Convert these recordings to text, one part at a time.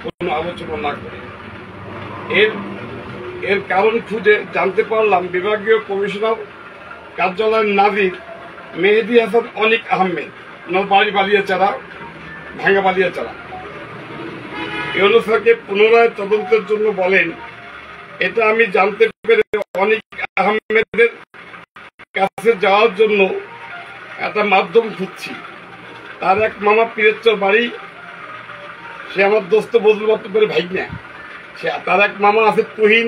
কোনো আলোচনা না করে। এর এর কারণ খুঁজে জানতে পারলাম বিভাগীয় কমিশনার কার্যালয়ের নাজির মেহেদি হাসান অনিক আহমেদ, বাড়ি বালিয়াচাড়া, ভাঙ্গা বালিয়াচাড়া, ইউনুস স্যারকে পুনরায় তদন্তের জন্য বলেন। এটা আমি জানতে পেরে অনিক আহমেদের কাছে যাওয়ার জন্য একটা মাধ্যম খুঁজছি। তার এক মামা পীরেরচর বাড়ি, সে আমার দোস্ত বজলুল করে ভাইগনা। সে তার এক মামা আছে তুহিন,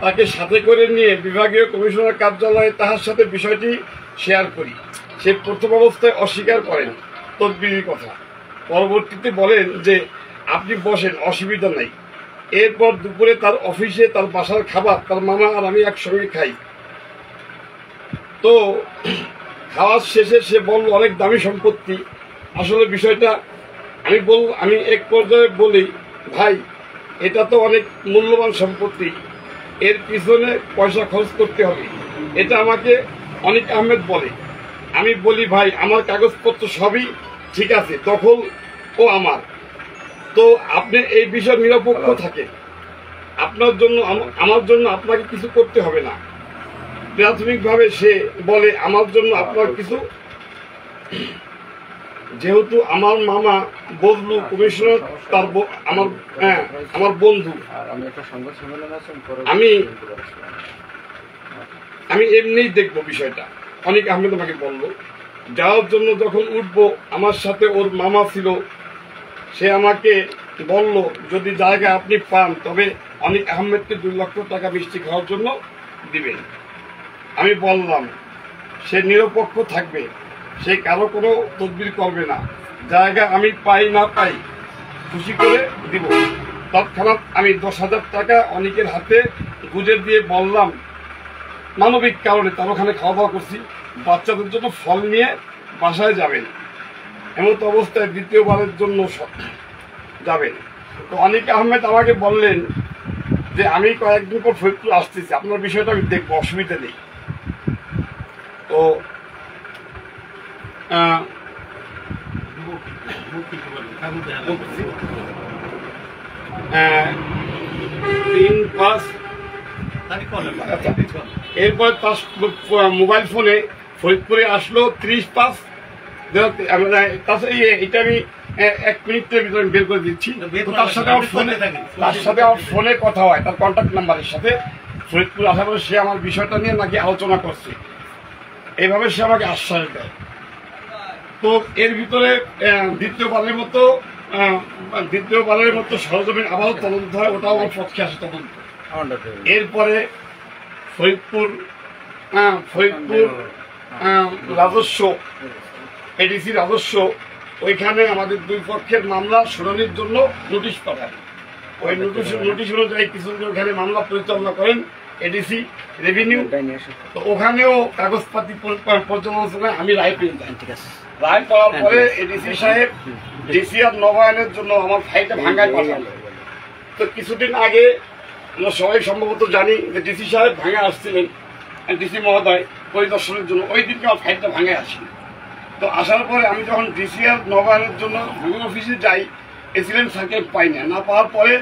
তাকে সাথে করে নিয়ে বিভাগীয় কমিশনার কার্যালয়ে তাহার সাথে বিষয়টি শেয়ার করি। সে প্রথম অবস্থায় অস্বীকার করেন তদবিরের কথা, পরবর্তীতে বলেন যে আপনি বসেন, অসুবিধা নাই। এরপর দুপুরে তার অফিসে তার বাসার খাবার তার মামা আর আমি একসঙ্গে খাই। তো খাওয়ার শেষে সে বলল অনেক দামি সম্পত্তি। আসলে বিষয়টা আমি এক পর্যায়ে বলি, ভাই এটা তো অনেক মূল্যবান সম্পত্তি, এর পিছনে পয়সা খরচ করতে হবে। এটা আমাকে অনিক আহমেদ বলে। আমি বলি ভাই আমার কাগজপত্র সবই ঠিক আছে, দখল ও আমার, তো আপনি এই বিষয়ে নিরপেক্ষ থাকে, আপনার জন্য আমার জন্য আপনাকে কিছু করতে হবে না। প্রাথমিকভাবে সে বলে আমার জন্য আপনার কিছু, যেহেতু আমার মামা বজলু কমিশনার তার আমার বন্ধু, আমি এমনিই দেখবো বিষয়টা। অনিক আহমেদ আমাকে বলল যাওয়ার জন্য। যখন উঠবো আমার সাথে ওর মামা ছিল, সে আমাকে বলল যদি জায়গা আপনি পান তবে অনিক আহমেদকে 2 লক্ষ টাকা মিষ্টি খাওয়ার জন্য দিবেন। আমি বললাম সে নিরপেক্ষ থাকবে, সে কারো কোনো তদবির করবে না, জায়গা আমি পাই না পাই খুশি করে দিব। তৎক্ষণাৎ আমি 10,000 টাকা অনিকের হাতে গুজে দিয়ে বললাম মানবিক কারণে তার ওখানে খাওয়া দাওয়া করছি, বাচ্চাদের জন্য ফল নিয়ে বাসায় যাবেন, এমত অবস্থায় দ্বিতীয়বারের জন্য যাবেন। তো অনিক আহমেদ আমাকে বললেন যে আমি কয়েকদিন পর ফরিদপুর আসতেছি, আপনার বিষয়টা আমি দেখবো, অসুবিধা নেই। তো 3-5 এরপর তার মোবাইল ফোনে ফরিদপুরে আসলো 30-5। এটা আমি 1 মিনিটের ভিতরে বের করে দিচ্ছি। তার সাথে আমার ফোনে কথা হয়, তার কন্ট্যাক্ট নাম্বারের সাথে। ফরিদপুর আসার পরে সে আমার বিষয়টা নিয়ে নাকি আলোচনা করছে, এইভাবে সে আমাকে আশ্বাস দেয়। তো এর ভিতরে দ্বিতীয়বারের মতো সরজমিন আবারও তদন্ত হয়, ওটাও আমার পক্ষে আসে তদন্ত। এরপরে ফরিদপুর রাজস্ব, এডিসি রাজস্ব, ওইখানে আমাদের 2 পক্ষের মামলা শুনানির জন্য নোটিশ পাঠায়। ওই নোটিশ অনুযায়ী কিছুদিন ওখানে মামলা পরিচালনা করেন এডিসি রেভিনিউ। তো ওখানেও কাগজপাতি পর্যালোচনায় আমি রায় পেয়ে যাই। রায় পাওয়ার পরে এডিসি সাহেব ডিসিআর নবায়নের জন্য আমার ফাইলটা ভাঙ্গায় পাঠালো। তো কিছুদিন আগে আমরা সবাই সম্ভবত জানি যে ডিসি সাহেব ভাঙে আসছিলেন, ডিসি মহোদয় পরিদর্শনের জন্য। ওই দিনকে আমার ফাইলটা ভাঙে আসি। তো আসার পরে আমি যখন ডিসিআর নবায়নের জন্য ভাঙা অফিসে যাই, এসিলেন্ট স্যারকে পাই না পাওয়ার পরে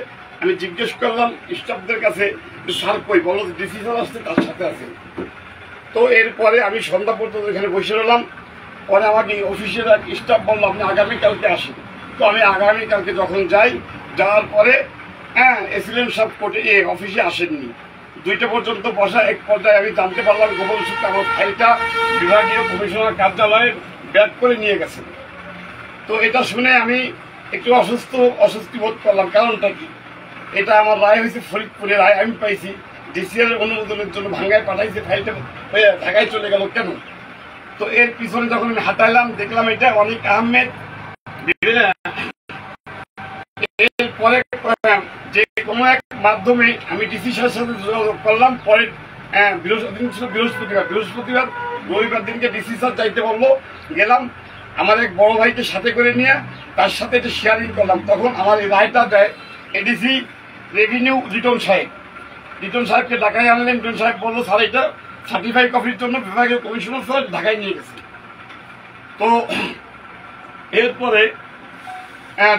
আমি জিজ্ঞেস করলাম স্টাফদের কাছে, স্যার কই, বলো ডিসি স্যার আসছে, তার সাথে আছে। তো এরপরে আমি সন্ধ্যা পর্যন্ত এখানে বসে রইলাম। পরে আমাকে অফিসের এক স্টাফ বললো আপনি আগামীকালকে আসেন। তো আমি আগামীকালকে যখন যাই, যাওয়ার পরে এসিলেন্ট সাহেব কোর্টে অফিসে আসেননি, 2টা পর্যন্ত বসা। এক পর্যায়ে আমি জানতে পারলাম গোপন সূত্রে আমার ফাইলটা বিভাগীয় কমিশনার কার্যালয়ে ব্যাক করে নিয়ে গেছেন। তো এটা শুনে আমি একটু অস্বস্তি বোধ করলাম। কারণটা কি, এটা আমার রায় হয়েছে ফরিদপুরের রায়, আমি পাইছি ডিসিআর অনুমোদনের জন্য ভাঙ্গায় পাঠাইছে, ফাইলটা ঢাকায় চলে গেল কেন? তো এর পিছনে যখন আমি হাঁটাইলাম দেখলাম এটা অনিক আহমেদ। এরপরে যে কোনো এক মাধ্যমে আমি ডিসি সাহেবের সাথে যোগাযোগ করলাম। পরে বৃহস্পতিবার রবিবার দিনকে ডিসি স্যার যাইতে বললো, গেলাম। আমার এক বড় ভাইকে সাথে করে নিয়ে তার সাথে এটা শেয়ারিং করলাম। তখন আমার এই রায়টা দেয় এডিসি রেভিনিউ লিটন সাহেবকে ঢাকায় আনলেন। লিটন সাহেব বললো স্যার এটা সার্টিফাই কপির জন্য বিভাগীয় কমিশনার স্যার ঢাকায় নিয়ে গেছে। তো এরপরে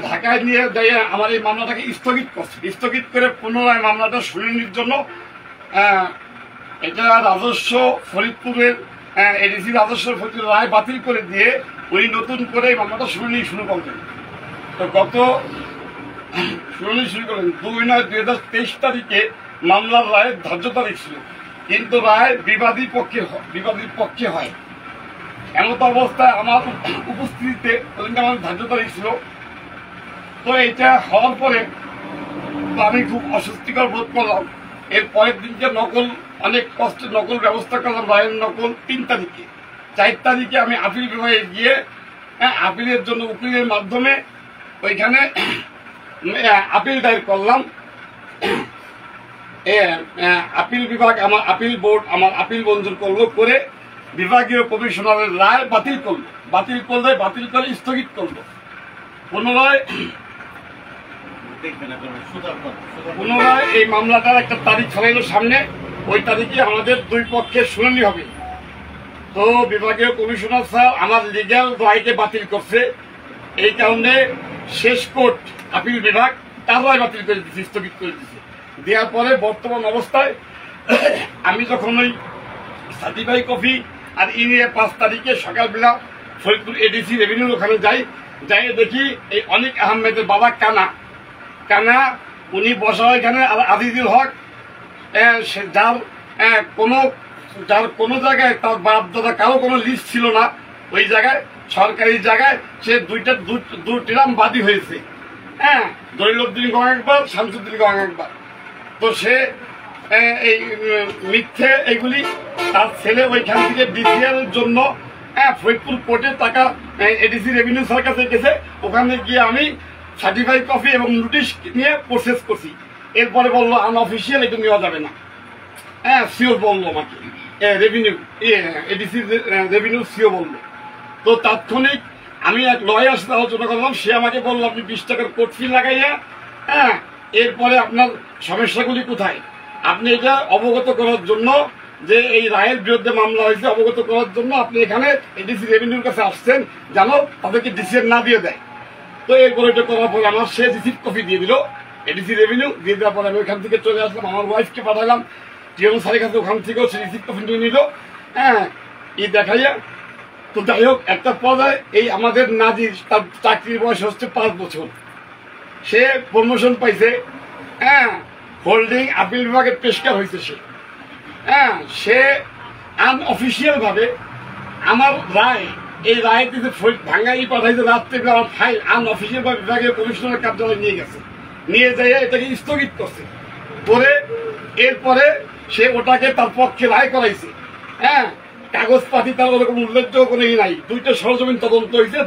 ঢাকায় নিয়ে যাই আমার এই মামলাটাকে স্থগিত করছে। স্থগিত করে পুনরায় মামলাটা শুনানির জন্য এটা রাজস্ব ফরিদপুরের এডিসি রাজস্ব ফরিদপুরের রায় বাতিল করে দিয়ে উনি নতুন করে এই মামলাটা শুনানি শুরু করলেন। তো গত শুনানি শুরু করলেন 2/9/2023 তারিখে মামলার রায় ধার্য তারিখ ছিল, কিন্তু রায় বিবাদীর পক্ষে হয়। এমত অবস্থায় আমার উপস্থিতিতে আমার ধার্য তারিখ ছিল। তো এটা হওয়ার পরে আমি খুব অস্বস্তিকর বোধ করলাম। এর পরের দিনকে অনেক কষ্টে নকল ব্যবস্থা করলাম, রায়ের নকল 3 তারিখে। 4 তারিখে আমি আপিল বিভাগে গিয়ে আপিলের জন্য উকিলের মাধ্যমে ওইখানে আপিল দায়ের করলাম। আপিল বিভাগ আমার আপিল বোর্ড আমার আপিল মঞ্জুর করলো, করে বিভাগীয় কমিশনারের রায় বাতিল করে স্থগিত করলো। পুনরায় এই মামলাটার একটা তারিখ ফেলাইলো সামনে, ওই তারিখে আমাদের 2 পক্ষের শুনানি হবে। তো বিভাগীয় কমিশনার স্যার আমার লিগ্যাল রায়কে বাতিল করছে, এই কারণে শেষ কোর্ট আপিল বিভাগ তার রায় বাতিল করে দিচ্ছে, স্থগিত করে দিচ্ছে। দেওয়ার পরে বর্তমান অবস্থায় আমি যখন ওই সার্টিফাই কপি আর নিয়ে 5 তারিখে সকালবেলা ফরিদপুর এডিসি রেভিনিউর ওখানে যাই দেখি এই অনিক আহমেদের বাবা কানা উনি বসা এখানে। আর আজিজুল হক যার কোনো জায়গায় তার বাপ দাদা কারো কোনো লিস্ট ছিল না, ওই জায়গায় সরকারি জায়গায় সে দুটি নাম বাদী হয়েছে। জলিলউদ্দিন গং একবার, শামসুদ্দিন গং একবার। তো সে এই মিথ্যে এইগুলি তার ছেলে ওইখান থেকে ডিসিআর এর জন্য ফরিদপুর কোর্টে টাকা এডিসি রেভিনিউ স্যার কাছে গেছে, ওখানে গিয়ে আমি সার্টিফাইড কপি এবং নোটিশ নিয়ে প্রসেস করছি। এরপরে বললো আনঅফিসিয়াল এটা নেওয়া যাবে না। সিও বললো আমাকে, এডিসি রেভিনিউ সিও বললো। তো তাৎক্ষণিক আমি এক লয়ার সাথে আলোচনা করলাম, সে আমাকে বললো আপনি 20 টাকার কোর্ট ফি লাগাইয়া এরপরে আপনার সমস্যাগুলি কোথায়, আপনি এটা অবগত করার জন্য যে এই রায়ের বিরুদ্ধে মামলা হয়েছে অবগত করার জন্য আপনি এখানে এডিসি রেভিনিউর কাছে আসছেন, যেন তাদেরকে ডিসিশন না দিয়ে দেয়। তো এরপরে এটা করার পরে আমার সে রিসিপ্ট কপি দিয়ে দিল এডিসি রেভিনিউ, দিয়ে দেওয়ার পরে আমি ওইখান থেকে চলে আসলাম, আমার ওয়াইফকে পাঠালাম টিএম স্যারের কাছে, ওখান থেকেও সে রিসিপ্ট কপি নিয়ে নিল দেখাইয়া। তো যাই হোক, একটা পর্যায়ে এই আমাদের নাজির তার চাকরির বয়স হচ্ছে 5 বছর, সে প্রমোশন পাইছে, হোল্ডিং আপিল বিভাগের পেশকার হয়েছে সে আনঅফিসিয়াল ভাবে আমার রায় এই রায় দিতে ভাঙ্গাই পাঠাইতে রাত্রে আমার ফাইল আনঅফিসিয়াল ভাবে বিভাগীয় কমিশনারের কার্যালয়ে নিয়ে গেছে, নিয়ে যাইয়া এটাকে স্থগিত করছে। করে এরপরে সে ওটাকে তার পক্ষে রায় করাইছে। কাগজপাতি তার ওরকম উল্লেখযোগ্য কোনো নাই। 2টা সরজমিন তদন্ত হয়েছে।